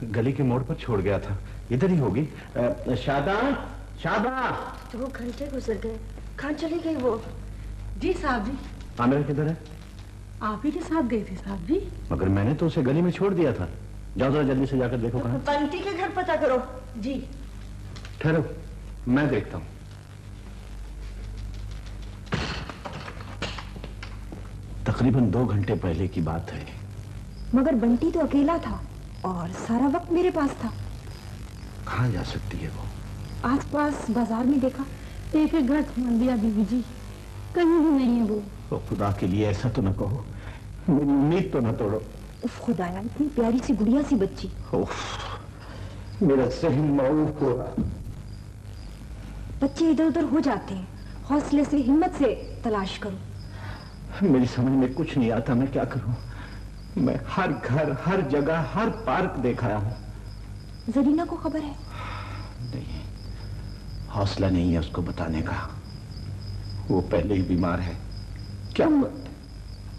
गली के मोड़ पर छोड़ गया था, इधर ही होगी। शादा, शादा। 2 घंटे गुजर गए, कहाँ चली गई वो? जी साहब जी। आमिरा किधर है? आप ही के साथ गई थी साहब जी। मगर मैंने तो उसे गली में छोड़ दिया था। जाओ जरा जल्दी से जाकर देखो कहाँ। बंटी के घर पता करो। जी। ठहरो, मैं देखता हूँ। तकरीबन 2 घंटे पहले की बात है। मगर बंटी तो अकेला था और सारा वक्त मेरे पास था। कहाँ जा सकती है वो? आसपास बाजार में देखा। एक घर ढूंढ दिया बीबी जी, कहीं भी नहीं है वो। तो खुदा के लिए ऐसा तो न कहो, मेरी उम्मीद तो न तोड़ो। खुदाया, इतनी प्यारी सी गुड़िया सी बच्ची। मेरा सही मऊफ हो रहा। बच्चे इधर उधर हो जाते हैं, हौसले से हिम्मत से तलाश करो। मेरी समझ में कुछ नहीं आता, मैं क्या करूं? मैं हर घर, हर जगह, हर पार्क देखा हूं। जरीना को खबर है? नहीं, हौसला नहीं है उसको बताने का। वो पहले ही बीमार है। क्या?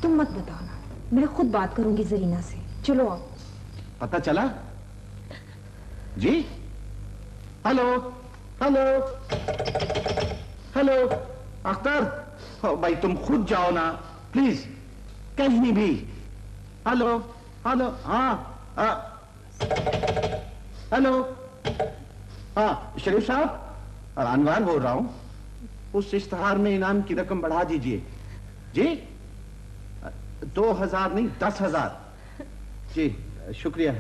तुम मत बताना, मैं खुद बात करूंगी जरीना से। चलो आओ। पता चला? जी? Hello, hello, hello, Akhtar. भाई तुम खुद जाओ ना प्लीज, कहीं भी। हेलो, हेलो, हाँ, हेलो, हाँ शरीफ साहब, अनवार बोल रहा हूं। उस इश्तहार में इनाम की रकम बढ़ा दीजिए। जी? 2000 नहीं, 10,000। जी शुक्रिया।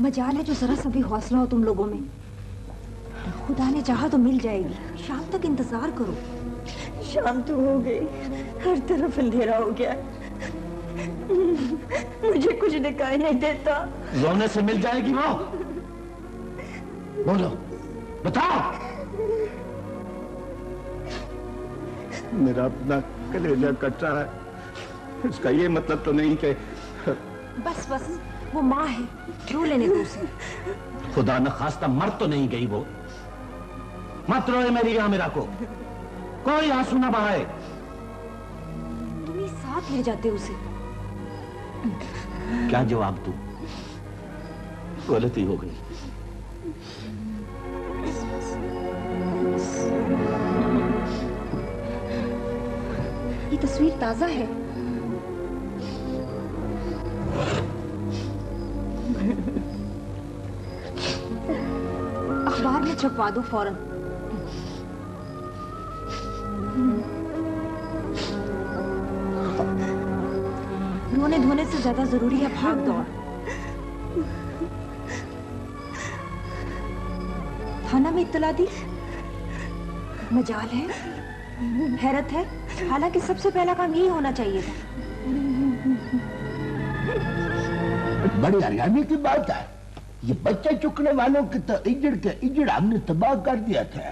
मजाल है जो जरा सा भी हौसला हो तुम लोगों में। खुदा ने चाहा तो मिल जाएगी। शाम तक इंतजार करो। शाम तो हो गई, हर तरफ अंधेरा हो गया। मुझे कुछ दिखाई नहीं देता। रोने से मिल जाएगी वो? बोलो, बताओ। मेरा अपना कलेजा कट रहा है। इसका ये मतलब तो नहीं कि बस बस, वो माँ है, रो लेने दो उसे। खुदा न खास्ता मर तो नहीं गई वो। मत रोए मेरी आमिरा को, कोई आंसू न बहाए। तुम ही साथ ले जाते उसे। क्या जवाब दूं? गलती हो गई। ये तस्वीर ताजा है। अखबार में छपवा दो फौरन। रोने धोने से ज्यादा जरूरी है भाग दौड़। थाना में इत्तला दी? मजाल है, हैरत है। हालांकि सबसे पहला काम यही होना चाहिए था। बड़ी हरियाणी की बात है। ये बच्चे चुकने वालों की तो इजड़ हमने तबाह कर दिया था।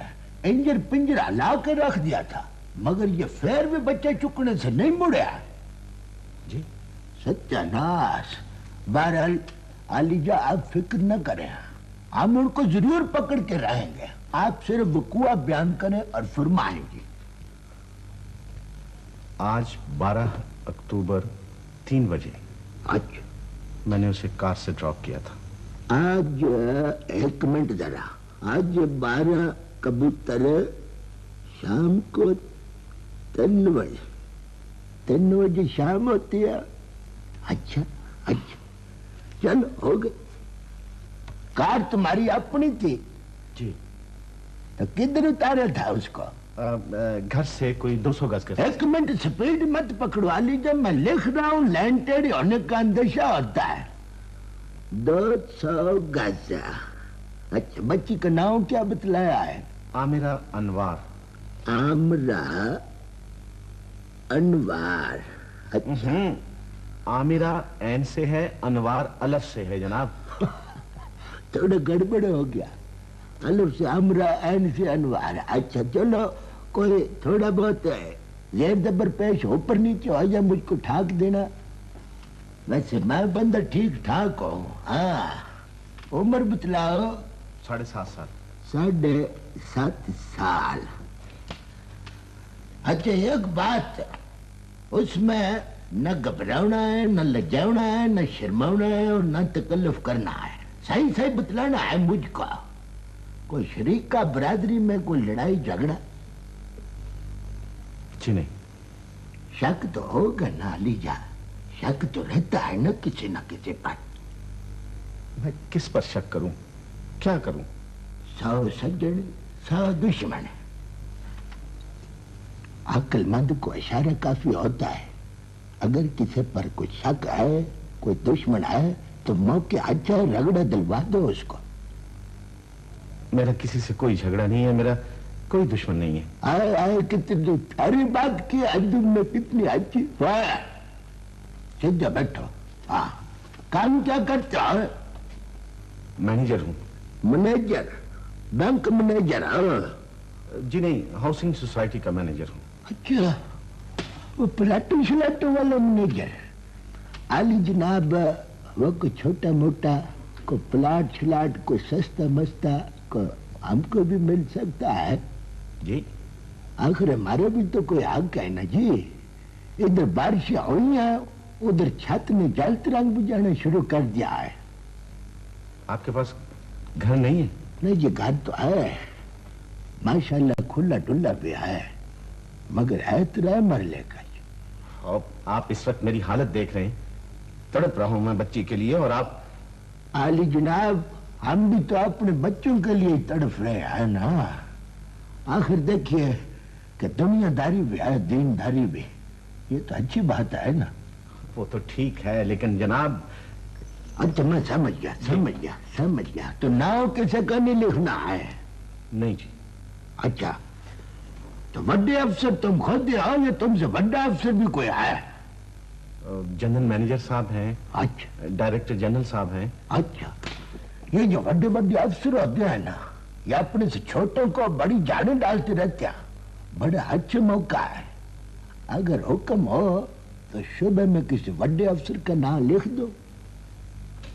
इंजर पिंजरा ला के रख दिया था, मगर ये फिर भी बच्चे चुकने से नहीं मुड़िया। जी? सत्यानाश। बहरहाल आलिजा आप फिक्र न करें, हम उनको जरूर पकड़ के रहेंगे। आप सिर्फ वकूआ बयान करें और फरमाएंगे। आज 12 अक्टूबर 3 बजे अच्छा, मैंने उसे कार से ड्रॉप किया था। आज एक मिनट जरा। आज 12 कबूतर शाम को 3 बजे। 3 बजे शाम होती है। अच्छा अच्छा, चलो हो गए। कार तुम्हारी अपनी थी? जी। तो किधर उतारा था उसको? घर से कोई 200 गज के। एक मिनट, स्पीड मत पकड़वा लीजिए, मैं लिख रहा हूं। लैंड टेढ़ी होने का अंदेशा होता है। 200 गज। अच्छा, बच्ची का नाम क्या बतलाया है? आमिरा अनवार। आमिरा अनवार। अच्छा। आमिरा एन से है, अनवार अलफ से है जनाब। थोड़ा गड़बड़ हो गया। अलफ से आमिरा, एन से अनवार। अच्छा चलो, कोई थोड़ा बहुत जेर जबर पेश ऊपर नीचे हो जाए मुझको ठाक देना। वैसे मैं बंदा ठीक ठाक हूँ। हाँ, उम्र बतलाओ। 7.5 साल। 7.5 साल। अच्छा एक बात, उसमें न घबराना है, न लजाना है, न शर्माना है और न तकल्लुफ करना है। सही सही बतलाना है मुझको। कोई शरीक का बरादरी में कोई लड़ाई झगड़ा? जी नहीं। शक तो होगा ना अलीजा, शक तो रहता है न किसी पर। मैं किस पर शक करूं, क्या करूं? 100 सज्जन 100 दुश्मन। अक्लमंद को इशारा काफी होता है। अगर किसी पर कुछ शक है, कोई दुश्मन है, तो मौके अच्छा रगड़ा दिलवा दो उसको। मेरा किसी से कोई झगड़ा नहीं है, मेरा कोई दुश्मन नहीं है। आए आए कितनी थारी बात की अंजुम में कितनी अच्छी। वाह, सीधा बैठो। हाँ, काम क्या करते हो? मैनेजर हूं। मैनेजर? Bank manager? जी नहीं, हाउसिंग सोसाइटी का मैनेजर हूं। अच्छा, वो प्लाटू शलाटू वाला मैनेजर? आली जनाब, वो को छोटा मोटा को प्लाट शलाट को सस्ता मस्ता को हमको भी मिल सकता है जी? आखिर हमारे भी तो कोई हक है ना जी। इधर बारिशें हुई हैं, उधर छत ने जल तरंग बुझाना शुरू कर दिया है। आपके पास घर नहीं है? नहीं जी, घर तो है माशाल्लाह, खुला डुल्ला भी है, मगर है तो मरले का। और आप इस वक्त मेरी हालत देख रहे हैं, तड़प रहा हूं मैं बच्ची के लिए, और आप? आली जनाब, हम भी तो अपने बच्चों के लिए तड़प रहे हैं ना। आखिर देखिए कि दुनियादारी भी है, दीनदारी भी, ये तो अच्छी बात है ना। वो तो ठीक है, लेकिन जनाब। अच्छा, मैं समझ गया। तो नाव किसे का नहीं लिखना है? नहीं जी। अच्छा, तो बड़े अफसर तुम खुद हो या तुमसे बड़ा अफसर भी कोई है? जनरल मैनेजर साहब हैं। अच्छा, डायरेक्टर जनरल साहब हैं। अच्छा, ये जो बड़े बड़े अफसर होते हैं ना, ये अपने से छोटों को बड़ी जाने डालते रहते हैं। बड़ा अच्छा मौका है, अगर हुक्म हो तो सुबह में किसी बड़े अफसर का नाम लिख दो।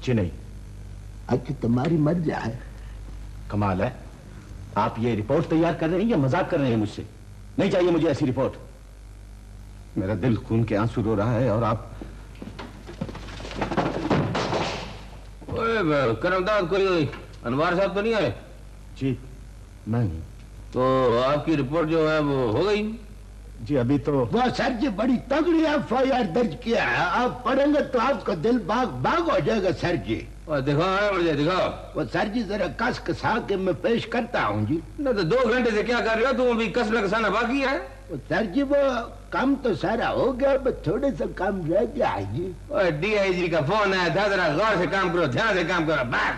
जी नहीं। अच्छा, तुम्हारी मर्जी है। कमाल है, आप ये रिपोर्ट तैयार कर रहे हैं या मजाक कर रहे हैं मुझसे? नहीं चाहिए मुझे ऐसी रिपोर्ट। मेरा दिल खून के आंसू रो रहा है और आप। करमदाद कोई अनवार साहब तो नहीं आए? जी मैं हूं। तो आपकी रिपोर्ट जो है वो हो गई? जी अभी तो। वो सर जी बड़ी तगड़ी FIR दर्ज किया है, आप पढ़ेंगे तो आपका दिल बाग बाग हो जाएगा सर जी। दिखाओ मुझे, दिखाओ। वो सर जी जरा कस कसा के मैं पेश करता हूँ जी। ना तो 2 घंटे से क्या कर रहे हो तुम? अभी कसना कसाना बाकी है। वो सर जी वो काम तो सारा हो गया, बस थोड़े सा काम रह गया है जी। DIG का फोन आया था, जरा गौर से काम करो, ध्यान से काम करो बस।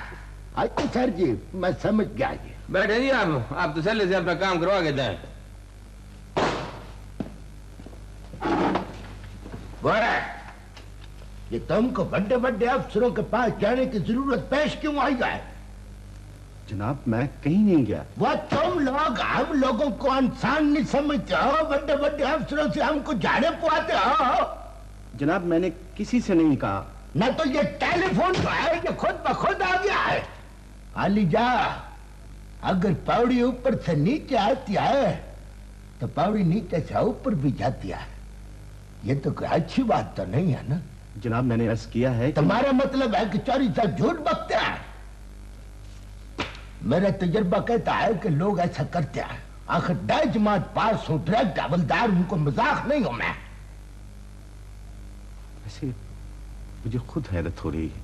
अच्छा सर जी, मैं समझ गया जी। बैठे जी आप तो चले से अपना काम करवा के जाए। ये तुमको बड़े बड़े अफसरों के पास जाने की जरूरत पेश क्यों आई है? जनाब मैं कहीं नहीं गया। वो तुम लोग हम लोगों को इंसान नहीं समझते हो, बड़े बड़े अफसरों से हमको झाड़े पुआते हो। जनाब मैंने किसी से नहीं कहा। ना तो ये टेलीफोन तो है, ये खुद ब खुद आ गया है। आली जा, अगर पौड़ी ऊपर से नीचे आती है तो पौड़ी नीचे से ऊपर भी जाती है। ये तो कोई अच्छी बात तो नहीं है ना। जनाब मैंने अर्ज किया है कि... तुम्हारा मतलब है कि चोरी साहब झूठ बकते हैं? मेरा तजुर्बा कहता है कि लोग ऐसा करते हैं। आखिर 10 जमात पास हूं, डायरेक्ट हवलदार, उनको मजाक नहीं हूं मैं। वैसे मुझे खुद हैरत हो रही है।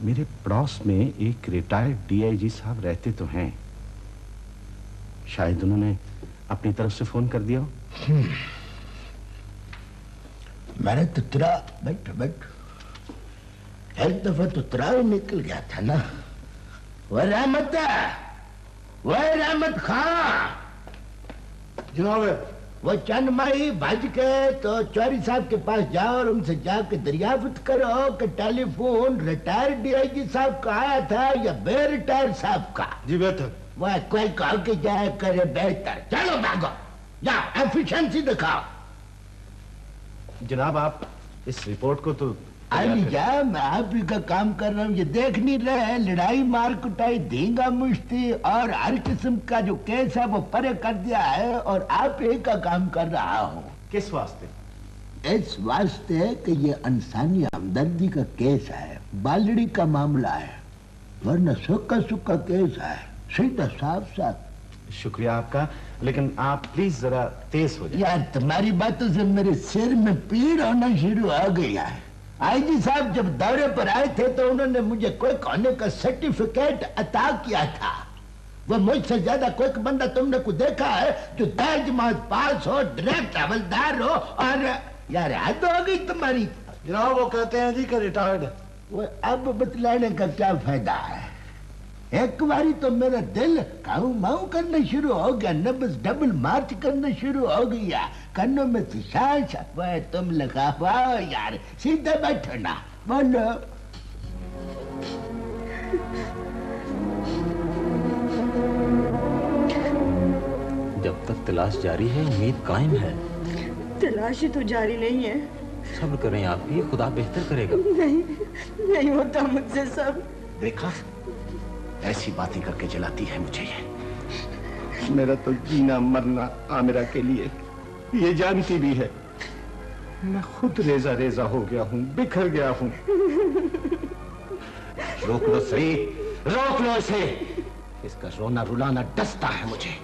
मेरे पड़ोस में एक रिटायर्ड DIG साहब रहते तो हैं, शायद उन्होंने अपनी तरफ से फोन कर दिया हो। मैंने तो तुरा बैठ एक दफा तो तुरा ही निकल गया था ना। वह रहमत खां जनाब वो चंदमाई भज के तो चौरी साहब के पास जाओ और उनसे जाके दरियाफ्त करो कि टेलीफोन रिटायर्ड DIG साहब का आया था या बे रिटायर्ड साहब का। जी बेहतर। वह कोई कह के जाए करे बेहतर। चलो भागो, जाओ एफिशिएंसी दिखाओ। जनाब आप इस रिपोर्ट को तो अली जा, मैं आप ही का काम कर रहा हूँ। ये देख नहीं रहे, लड़ाई मार कुटाई धींगा मुश्ती और हर किस्म का जो केस है वो परे कर दिया है और आप ही का काम कर रहा हूँ। किस वास्ते? इस वास्ते कि ये इंसानी हमदर्दी का केस है, बालड़ी का मामला है, वरना सूखा सूखा केस है, सीधा साफ साफ। शुक्रिया आपका, लेकिन आप प्लीज जरा तेज हो जाए। यार तुम्हारी बातों से मेरे सिर में पीड़ होना शुरू हो गया है। आईजी साहब जब दौरे पर आए थे तो उन्होंने मुझे क्विक होने का सर्टिफिकेट अता किया था। वो मुझसे ज्यादा क्विक बंदा तुमने को देखा है जो तर्ज माज पास हो, डायरेक्ट हवलदार हो, और यार हद हो गई तुम्हारी। जनाब वो कहते हैं जी कि रिटायर्ड। वो अब बतलाने का क्या फायदा है? एक बारी तो मेरा दिल काऊ माऊ करना शुरू हो गया, नब्ज डबल मार्च करना शुरू हो गया, कन्नों में से सांस। वह तुम लगा पाओ यार, सीधे बैठो ना, बोलो। जब तक तलाश जारी है उम्मीद कायम है। तलाशी तो जारी नहीं है। सब्र करें आप भी, खुदा बेहतर करेगा। नहीं होता मुझसे सब। देखा, ऐसी बातें करके जलाती है मुझे ये। मेरा तो जीना मरना आमिरा के लिए, ये जानती भी है। मैं खुद रेजा रेजा हो गया हूँ, बिखर गया हूँ। रोक लो सही, रोक लो इसे। इसका रोना रुलाना डसता है मुझे।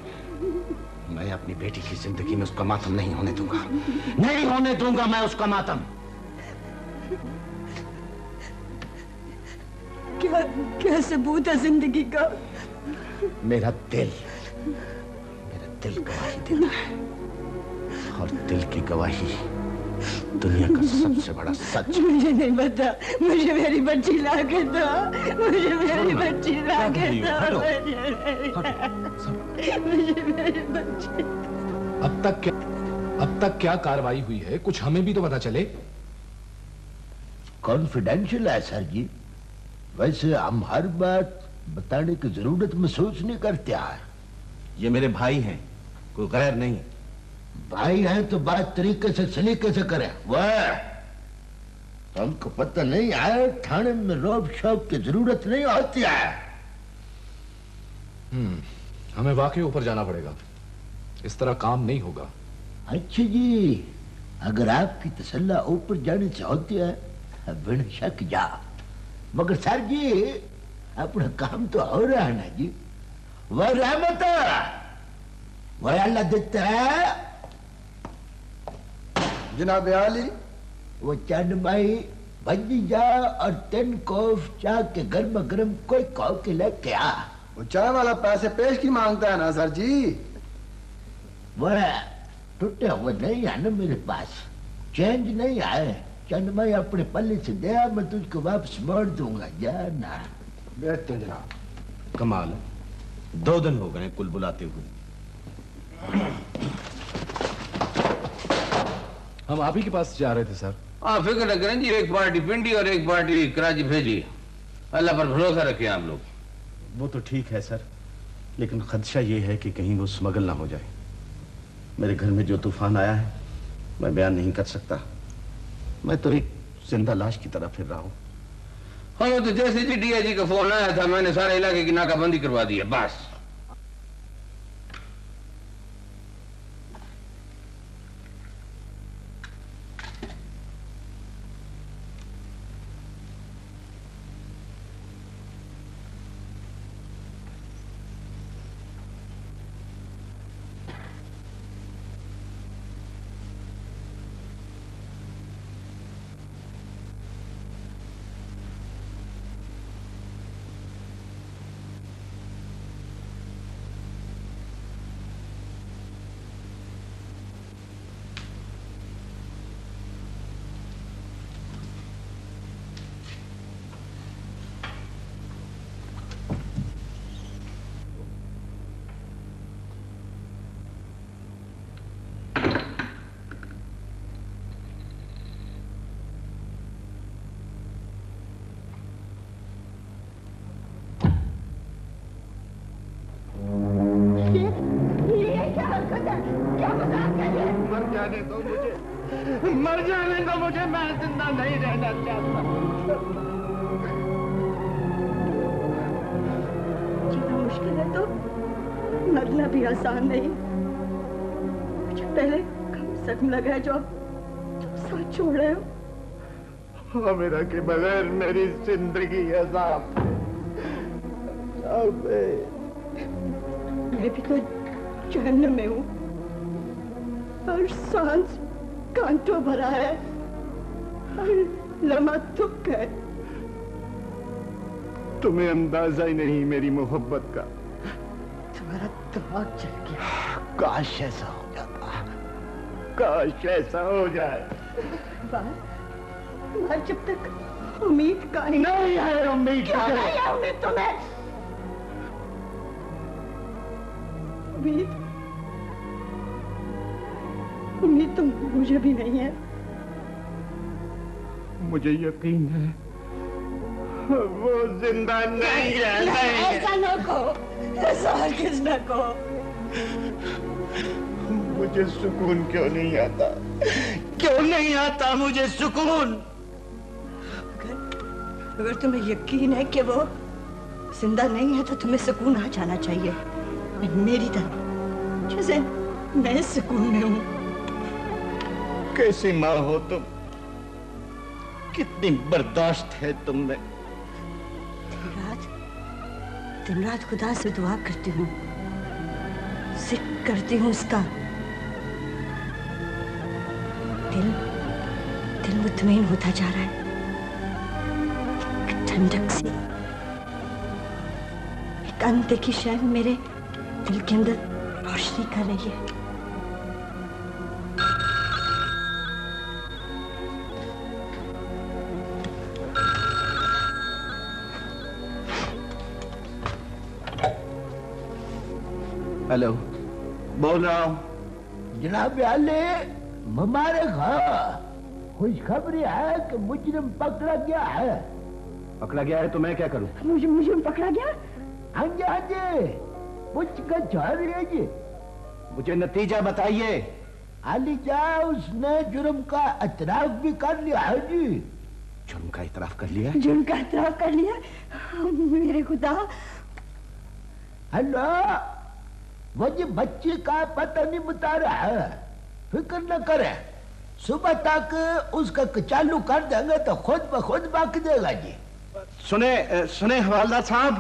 मैं अपनी बेटी की जिंदगी में उसका मातम नहीं होने दूंगा, नहीं होने दूंगा मैं उसका मातम। क्या सबूत है जिंदगी का? मेरा दिल गवाही देता है, और दिल की गवाही दुनिया का सबसे बड़ा सच। मुझे नहीं पता, मुझे मेरी बच्ची ला के दो, मुझे मेरी बच्ची ला के दो, मुझे मेरी बच्ची। अब तक क्या कार्रवाई हुई है, कुछ हमें भी तो पता चले। कॉन्फिडेंशियल है सर जी, वैसे हम हर बात बताने की जरूरत महसूस नहीं करते हैं। ये मेरे भाई हैं, कोई गैर नहीं। भाई हैं तो बात तरीके से सलीके से करें। वह हमको पता नहीं है, थाने में रोब शोब की जरूरत नहीं होती है। हमें वाकई ऊपर जाना पड़ेगा, इस तरह काम नहीं होगा। अच्छा जी, अगर आपकी तसल्ला ऊपर जाने से होती है बिन शक जा, मगर सर जी अपना काम तो हो रहा है ना जी। वह रहमत वह अल्लाह देता है। जनाब आली, वो चंद भाई भजी जा और 3 कॉफ चाह के गर्मा गर्म कोई कहो के लेके आ। वो चाय वाला पैसे पेश की मांगता है ना सर जी। वह टूटे हुए नहीं है ना मेरे पास, चेंज नहीं आए। चंद भाई अपने पल्ले से दे, मैं तुझको वापस मोड़ दूंगा, जाना। बेहतर जनाब। कमाल, 2 दिन हो गए कुल बुलाते हुए। हम आप ही के पास जा रहे थे सर। हाँ, फिक्र न करें जी, एक पार्टी पिंडी और एक पार्टी कराची भेजी। अल्लाह पर भरोसा रखें आप लोग। वो तो ठीक है सर, लेकिन खदशा ये है कि कहीं वो स्मगल ना हो जाए। मेरे घर में जो तूफान आया है मैं बयान नहीं कर सकता। मैं तो एक जिंदा लाश की तरह फिर रहा हूँ। हाँ, तो जैसे जी डीआईजी का फोन आया था मैंने सारे इलाके की नाकाबंदी करवा दी है, बस। मर जाने दो मुझे, मैं जिंदा नहीं रहना चाहता। जीना मुश्किल है तो मरना भी आसान नहीं। मुझे पहले कम जख्म लगा है जो साथ छोड़ रहे हो? आमिरा के बगैर मेरी जिंदगी अजाब है। मैं भी तो जहन्नम में हूँ। हर सांस कांटों भरा है, हर लम्हा दुख है। तुम्हें अंदाजा ही नहीं मेरी मोहब्बत का। तुम्हारा दिमाग चल गया। काश ऐसा हो जाता, काश ऐसा हो जाए। बार जब तक उम्मीद का नहीं है उम्मीद। क्यों नहीं है उम्मीद तुम्हें? उम्मीद तो मुझे भी नहीं है। मुझे यकीन है वो जिंदा नहीं है। ऐसा न कहो, ऐसा हरगिज़ न कहो। मुझे सुकून क्यों नहीं आता, क्यों नहीं आता मुझे सुकून? अगर तुम्हें यकीन है कि वो जिंदा नहीं है तो तुम्हें सुकून आ जाना चाहिए, मेरी तरह, जैसे मैं सुकून में हूँ। कैसी माँ हो तुम, कितनी बर्दाश्त है तुम में। दिन रात खुदा से दुआ करती हूँ, जिक्र करती हूँ उसका। दिल मुतमईन होता जा रहा है। एक ठंडक सी, एक अनदेखी शय मेरे दिल के अंदर रोशनी कर रही है। हेलो, बोल रहा हूँ। जनाब आले, मुबारक हो। खुशखबरी है कि मुजरिम पकड़ा गया है। पकड़ा गया है तो मैं क्या करूं? मुझे पकड़ा गया? हाँ जी, पूछगछ हो रही है जी। मुझे नतीजा बताइए। आली जा, उसने जुर्म का एतराफ भी कर लिया है जी। जुर्म का इतराफ कर लिया? जुर्म का इतराफ कर लिया? मेरे खुदा। हेलो, वो जी बच्ची का पता नहीं बता रहा है, फिक्र न करे। सुबह तक उसका चालू कर देंगे तो खुद ब खुद बाक देगा जी। सुने हवालदार साहब।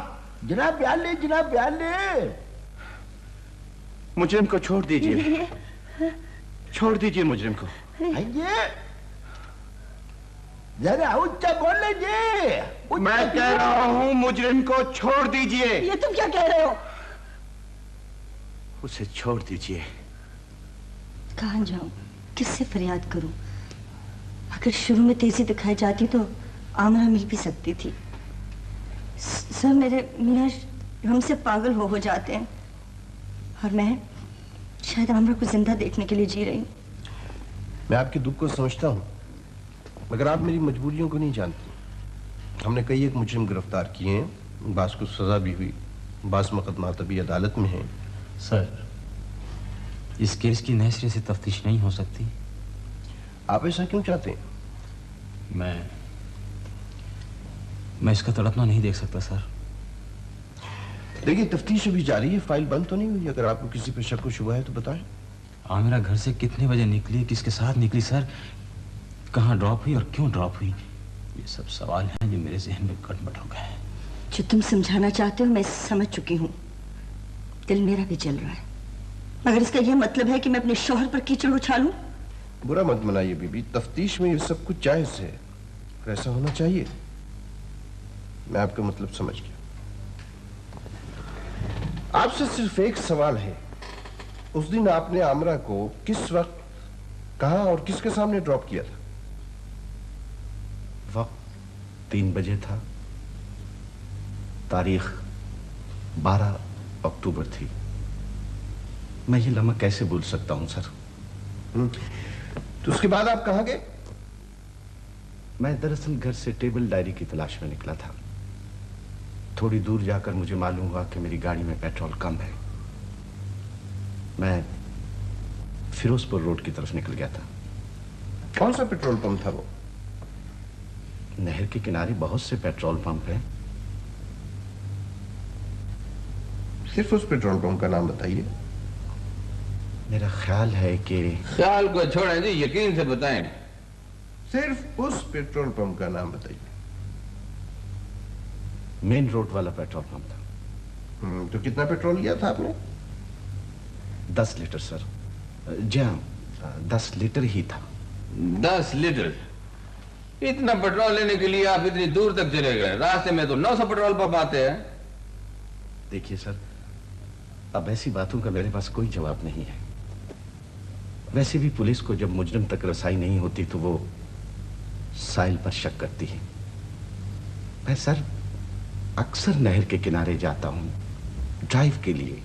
जनाब याले, जनाब याले, मुजरिम को छोड़ दीजिए, छोड़ दीजिए मुजरिम को। जी जरा ऊंचा बोले जी। मैं कह रहा हूं मुजरिम को छोड़ दीजिए। ये तुम क्या कह रहे हो? उसे छोड़ दीजिए। कहाँ जाऊं, किससे फरियाद करूं? अगर शुरू में तेजी दिखाई जाती तो आमरा मिल भी सकती थी। सर, मेरे मियाँ हमसे पागल हो जाते हैं और मैं शायद आमरा को जिंदा देखने के लिए जी रही हूँ। मैं आपके दुख को समझता हूँ, मगर आप मेरी मजबूरियों को नहीं जानती। हमने कई एक मुजरिम गिरफ्तार किए हैं, बास को सजा भी हुई, बास मुकदमा तभी अदालत में है। सर, इस केस की नए सिरे से तफ्तीश नहीं हो सकती? आप ऐसा क्यों चाहते हैं? मैं इसका तड़पना नहीं देख सकता सर। देखिए, तफ्तीश अभी जारी है, फाइल बंद तो नहीं हुई। अगर आपको किसी पर शक शुबा है तो बताएं। आमिरा घर से कितने बजे निकली, किसके साथ निकली सर, कहाँ ड्रॉप हुई और क्यों ड्रॉप हुई, ये सब सवाल हैं जो मेरे जहन में गड़बड़ हो गए। जो तुम समझाना चाहते हो मैं समझ चुकी हूँ। दिल मेरा भी जल रहा है, मगर इसका यह मतलब है कि मैं अपने शौहर पर कीचड़ उछालूं? बुरा मत मनाइए बीबी, तफ्तीश में ये सब कुछ जायज है, ऐसा होना चाहिए। मैं आपका मतलब समझ गया। आपसे सिर्फ एक सवाल है, उस दिन आपने आमरा को किस वक्त, कहां और किसके सामने ड्रॉप किया था? वक्त 3 बजे था, तारीख 12 अक्टूबर थी। मैं ये लम्हा कैसे भूल सकता हूं सर? तो उसके बाद आप कहां गए? मैं दरअसल घर से टेबल डायरी की तलाश में निकला था। थोड़ी दूर जाकर मुझे मालूम हुआ कि मेरी गाड़ी में पेट्रोल कम है। मैं फिरोजपुर रोड की तरफ निकल गया था। कौन सा पेट्रोल पंप था वो? नहर के किनारे बहुत से पेट्रोल पंप हैं। सिर्फ उस पेट्रोल पंप का नाम बताइए। मेरा ख्याल है कि ख्याल को छोड़ें जी, यकीन से बताएं। सिर्फ उस पेट्रोल पंप का नाम बताइए। मेन रोड वाला पेट्रोल पंप था। तो कितना पेट्रोल लिया था आपने? 10 लीटर सर। जी हाँ, 10 लीटर ही था। 10 लीटर? इतना पेट्रोल लेने के लिए आप इतनी दूर तक चले गए? रास्ते में तो 900 पेट्रोल पंप आते हैं। देखिए सर, अब ऐसी बातों का मेरे पास कोई जवाब नहीं है। वैसे भी पुलिस को जब मुजरिम तक रसाई नहीं होती तो वो साहिल पर शक करती है। मैं सर अक्सर नहर के किनारे जाता हूं ड्राइव के लिए,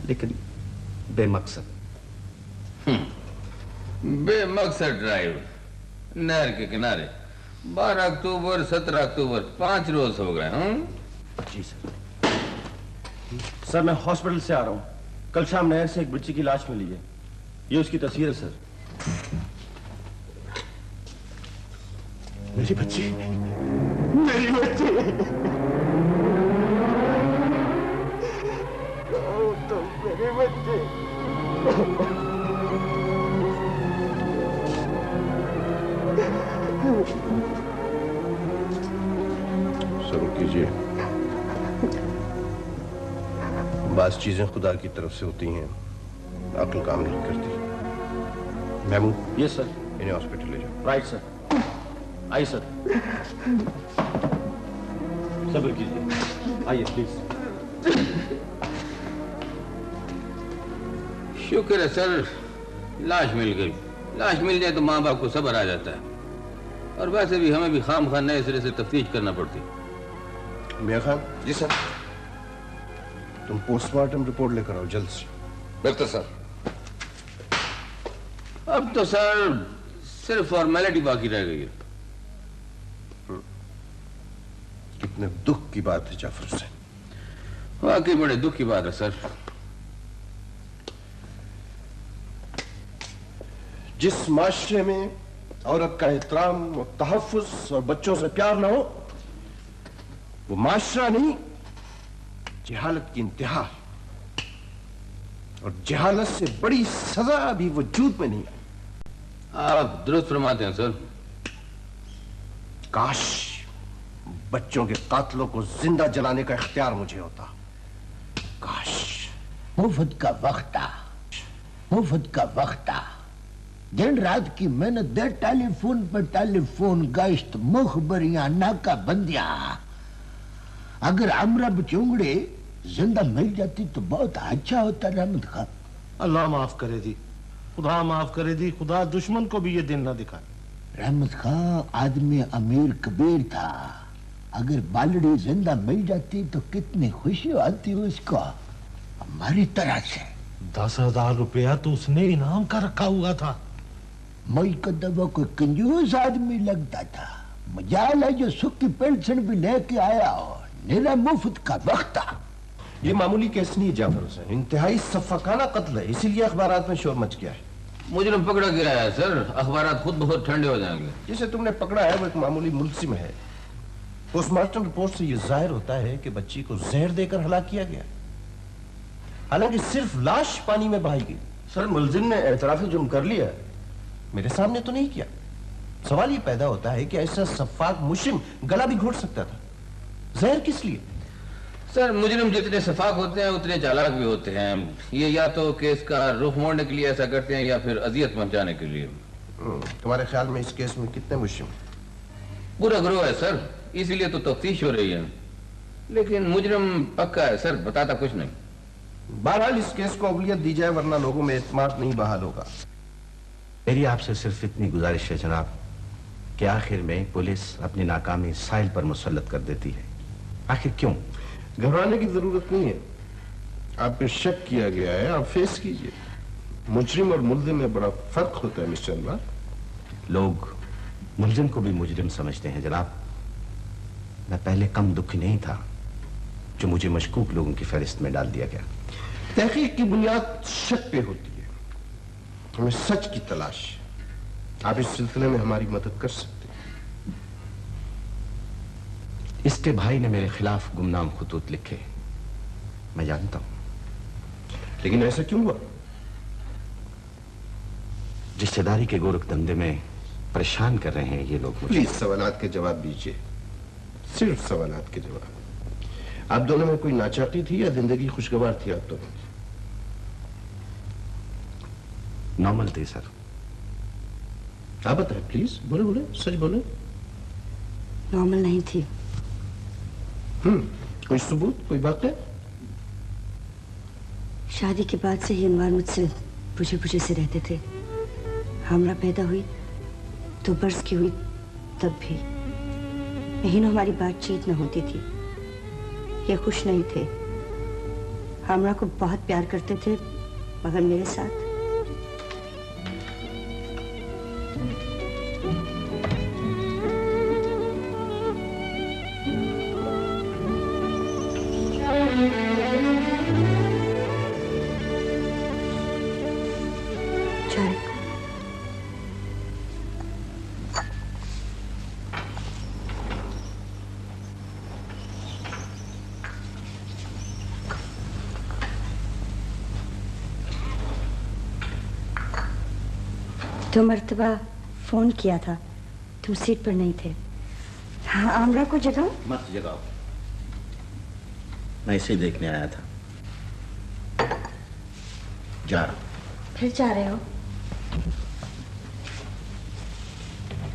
लेकिन बेमकसद। बेमकसद ड्राइव नहर के किनारे? 12 अक्टूबर 17 अक्टूबर 5 रोज हो गए। जी सर। सर मैं हॉस्पिटल से आ रहा हूँ। कल शाम नहर से एक बच्ची की लाश मिली है। ये उसकी तस्वीर है सर। मेरी बच्ची, मेरी बच्ची, तो मेरी बच्ची। शुरू कीजिए। बास चीजें खुदा की तरफ से होती हैं, अक्ल काम नहीं करती। Mahmood, yes sir. इन्हें हॉस्पिटल ले जाओ। Right sir. आइए सर। सब्र कीजिए, आइए प्लीज। शुक्र है सर, लाश मिल गई। लाश मिल जाए तो माँ बाप को सब्र आ जाता है। और वैसे भी हमें भी खामखा नए सिरे से तफ्तीश करना पड़ती। मियां खान। जी सर। तुम पोस्टमार्टम रिपोर्ट लेकर आओ जल्द से। बिल्कुल सर। अब तो सर सिर्फ फॉर्मेलिटी बाकी रह गई है। कितने दुख की बात है जाफर हुसैन। वाकई बड़े दुख की बात है सर। जिस माशरे में औरत का एहतराम और तहफ्फुज़ और बच्चों से प्यार न हो, वो माशरा नहीं, जहालत की इंतहा। और जहालत से बड़ी सजा अभी वजूद में नहीं है। आप दुरुस्त फरमाते हैं सर। काश बच्चों के कातलों को जिंदा जलाने का इख्तियार मुझे होता। काश। मुफ्त का वक्त आ, मुफ्त का वक्त आ। दिन रात की मेहनत दे, टेलीफोन पर टेलीफोन, गश्त, मुखबरियां, नाका बंदियां। अगर अमरा बचूंगड़े जिंदा मिल जाती तो बहुत अच्छा होता रहमत खां। अल्लाह माफ करे दी, खुदा माफ करे दी, खुदा दुश्मन को भी ये दिन ना दिखाए। रहमत खां आदमी अमीर कबीर था। अगर बालड़ी जिंदा मिल जाती तो कितनी खुशी आती उसको, हमारी तरह से। 10,000 रुपया तो उसने इनाम का रखा हुआ था। मई का दवा कोई कंजूस आदमी लगता था। मजाल है जो सुख की पेंशन भी लेके आया हो। मेरा मुफ्त का वक्त था। ये मामूली केस नहीं है जाफर हुसैन, इंतहाई सफाकाना कत्ल है, इसीलिए अखबारात में शोर मच गया है। मुजरिम पकड़ा गिरा है सर, अखबारात खुद बहुत ठंडे हो जाएंगे। जिसे तुमने पकड़ा है वो एक मामूली मुल्जिम है। पोस्टमार्टम रिपोर्ट से यह जाहिर होता है कि बच्ची को जहर देकर हलाक किया गया, हालांकि सिर्फ लाश पानी में बहाई गई। सर मुल्जिम ने एतराफी जुर्म कर लिया। मेरे सामने तो नहीं किया। सवाल ये पैदा होता है कि ऐसा सफाक मुजरिम गला भी घोट सकता था, जहर किस लिए? सर मुजरिम जितने सफाक होते हैं उतने चालाक भी होते हैं। ये या तो केस का रुख मोड़ने के लिए ऐसा करते हैं या फिर अजियत पहुंचाने के लिए। तुम्हारे ख्याल में इस केस में कितने मुजरिम? पूरा गिरोह है सर, इसीलिए तो तफ्तीश हो रही है। लेकिन मुजरिम पक्का है सर, बताता कुछ नहीं। बहरहाल इस केस को अवलियत दी जाए, वरना लोगों में एतमाद नहीं बहाल होगा। मेरी आपसे सिर्फ इतनी गुजारिश है जनाब कि आखिर में पुलिस अपनी नाकामी साहिल पर मुसल्लत कर देती है। आखिर क्यों? घबराने की जरूरत नहीं है। आप पे शक किया गया है, आप फेस कीजिए। मुजरिम और मुल्जिम में बड़ा फर्क होता है मिस्टर अनवर। लोग मुल्जिम को भी मुजरिम समझते हैं जनाब। मैं पहले कम दुखी नहीं था जो मुझे मशकूक लोगों की फहरिस्त में डाल दिया गया। तहकीक की बुनियाद शक पे होती है, हमें सच की तलाश। आप इस सिलसिले में हमारी मदद कर सकते हैं। इसके भाई ने मेरे खिलाफ गुमनाम खुतूत लिखे, मैं जानता हूं। लेकिन ऐसा क्यों हुआ? रिश्तेदारी के गोरख धंधे में परेशान कर रहे हैं ये लोग मुझे। प्लीज सवालात के जवाब दीजिए, सिर्फ सवालात के जवाब। आप दोनों में कोई नाचाकी थी या जिंदगी खुशगवार थी आप दोनों की? नॉर्मल थे सर। आप बताएं प्लीज, बोले बोले, सच बोले। नॉर्मल नहीं थी। कोई सबूत, कोई वाक़या? शादी के बाद से ही अनवर मुझसे पूछे पूछे से रहते थे। हमरा पैदा हुई 2 बरस की हुई तब भी महीनों हमारी बातचीत न होती थी। ये खुश नहीं थे। हमरा को बहुत प्यार करते थे मगर मेरे साथ दो मर्तबा फोन किया था, तुम सीट पर नहीं थे। हाँ, आमरा को जगाओ। मत जगाओ, मैं इसे देखने आया था। जा रहा हूं। फिर जा रहे हो?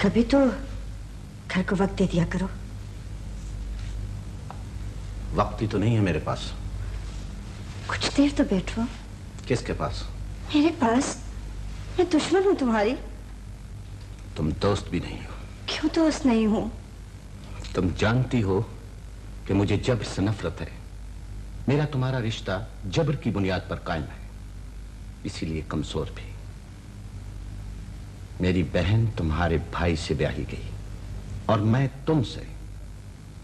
कभी तो घर को वक्त दे दिया करो। वक्त ही तो नहीं है मेरे पास। कुछ देर तो बैठो। किसके पास? मेरे पास। मैं दुश्मन हूं तुम्हारी। तुम दोस्त भी नहीं हो। क्यों दोस्त नहीं हूं? तुम जानती हो कि मुझे जबर से नफरत है। मेरा तुम्हारा रिश्ता जबर की बुनियाद पर कायम है, इसीलिए कमजोर भी। मेरी बहन तुम्हारे भाई से ब्याही गई और मैं तुमसे।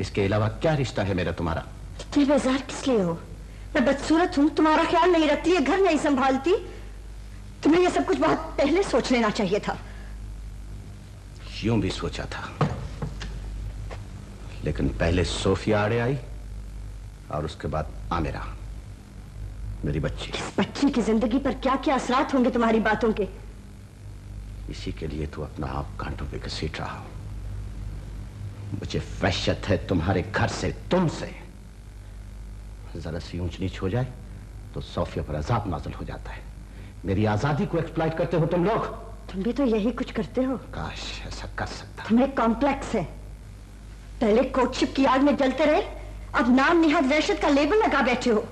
इसके अलावा क्या रिश्ता है मेरा तुम्हारा? इतनी बेजार किस लिए हो? मैं बदसूरत हूं, तुम्हारा ख्याल नहीं रखती, ये घर नहीं संभालती। तुम्हें ये सब कुछ बहुत पहले सोच लेना चाहिए था। यूं भी सोचा था, लेकिन पहले सोफिया आड़े आई और उसके बाद आमिरा, मेरी बच्ची। इस बच्ची की जिंदगी पर क्या क्या असरात होंगे तुम्हारी बातों के? इसी के लिए तो अपना आप कांटों पे घसीट रहा हूं। मुझे वहशत है तुम्हारे घर से, तुमसे। जरा सी ऊंच नीच हो जाए तो सोफिया पर अजाब नाज़िल हो जाता है। मेरी आजादी को एक्सप्लॉइट करते हो तुम लोग। तुम भी तो यही कुछ करते हो। काश ऐसा कर सकता। तुम्हें कॉम्प्लेक्स है। पहले कोर्टशिप की आग में जलते रहे, अब नाम निहाद वहशत का लेबल लगा बैठे हो।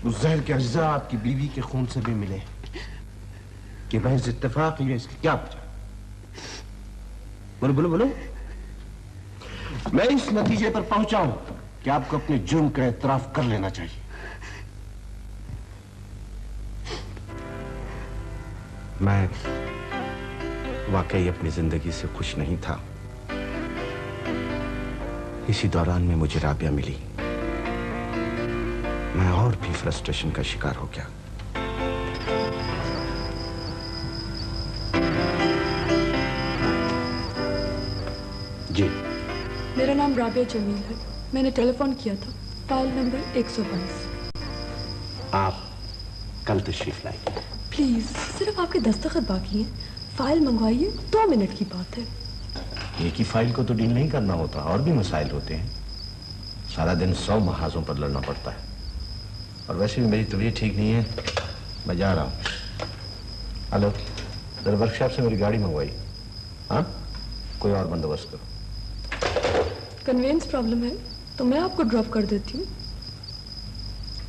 उस जहर के अज्जा आपकी बीवी के खून से भी मिले कि महज इत्तेफाक ही है, इसकी क्या वजह? बोलो बोलो बोलो। मैं इस नतीजे पर पहुंचा हूं कि आपको अपने जुर्म का एतराफ कर लेना चाहिए। मैं वाकई अपनी जिंदगी से खुश नहीं था। इसी दौरान में मुझे राबिया मिली। मैं और भी फ्रस्ट्रेशन का शिकार हो गया। जी, मेरा नाम राबिया जमील है। मैंने टेलीफोन किया था, फाइल नंबर 122। आप कल तशरीफ लाइए। प्लीज, सिर्फ आपके दस्तखत बाकी हैं। फाइल मंगवाइए, 2 मिनट की बात है। एक ही फाइल को तो डील नहीं करना होता, और भी मसाइल होते हैं। सारा दिन 100 महाजों पर लड़ना पड़ता है। और वैसे भी मेरी तबीयत ठीक नहीं है, मैं जा रहा हूँ। हेलो, जरा वर्कशॉप से मेरी गाड़ी मंगवाई। हाँ, कोई और बंदोबस्त करो। कन्वेंस प्रॉब्लम है तो मैं आपको ड्रॉप कर देती हूँ।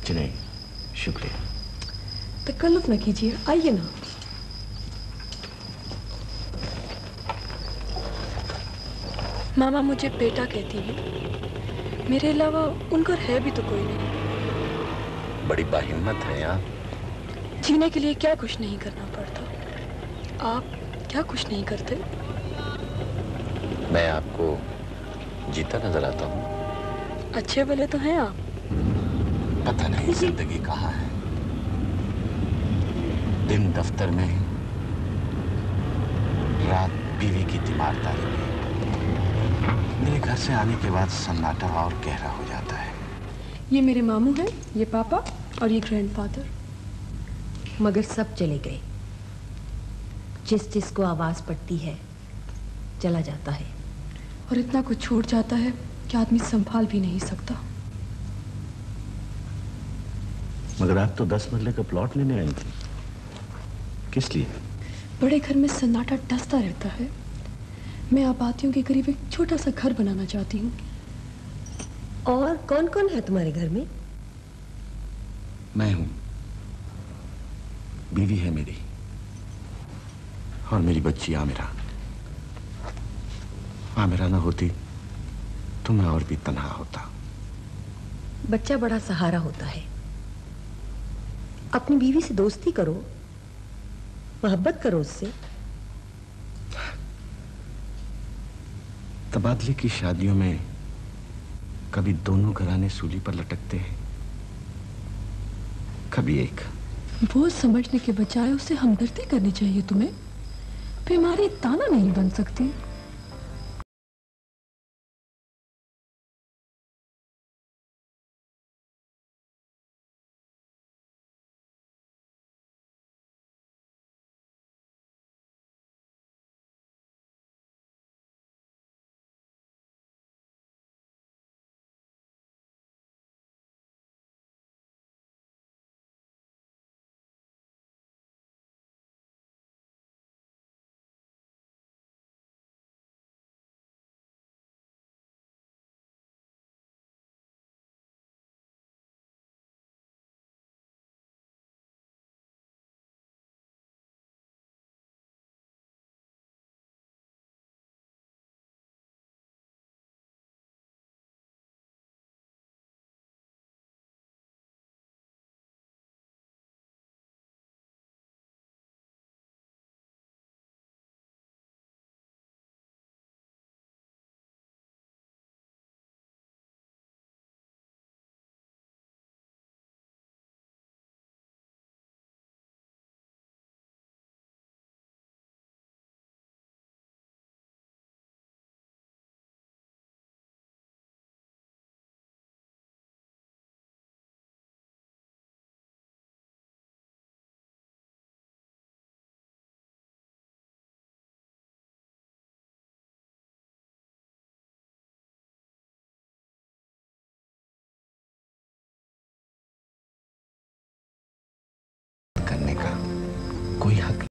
जी नहीं, शुक्रिया। तकल्लुफ न कीजिए, आइए ना। मामा मुझे बेटा कहती है, मेरे अलावा उनका है भी तो कोई नहीं। बड़ी बाहिम्मत है यार। जीने के लिए क्या कुछ नहीं करना पड़ता। आप क्या कुछ नहीं करते? मैं आपको जीता नजर आता हूँ। अच्छे भले तो हैं आप। पता नहीं जिंदगी कहाँ है। दिन दफ्तर में, रात बीवी की तीमारदारी में। मेरे घर से आने के बाद सन्नाटा और गहरा हो जाता है। ये मेरे मामू हैं, ये पापा और ये ग्रैंडफादर। मगर सब चले गए। जिस जिसको आवाज पड़ती है चला जाता है। और इतना कुछ छोड़ जाता है कि आदमी संभाल भी नहीं सकता। मगर आप तो 10 मरले का प्लॉट लेने आई थी, किस लिए? बड़े घर में सन्नाटा डसता रहता है। मैं आबादियों के करीब एक छोटा सा घर बनाना चाहती हूँ। और कौन कौन है तुम्हारे घर में? मैं हूं, बीवी है मेरी, और मेरी बच्ची आमिरा। आमिरा ना होती तो मैं और भी तन्हा होता। बच्चा बड़ा सहारा होता है। अपनी बीवी से दोस्ती करो, मोहब्बत करो उससे। तबादले की शादियों में कभी दोनों घराने सूली पर लटकते हैं, कभी एक। वो समझने के बजाय उसे हमदर्दी करनी चाहिए तुम्हें। बीमारी ताना नहीं बन सकती।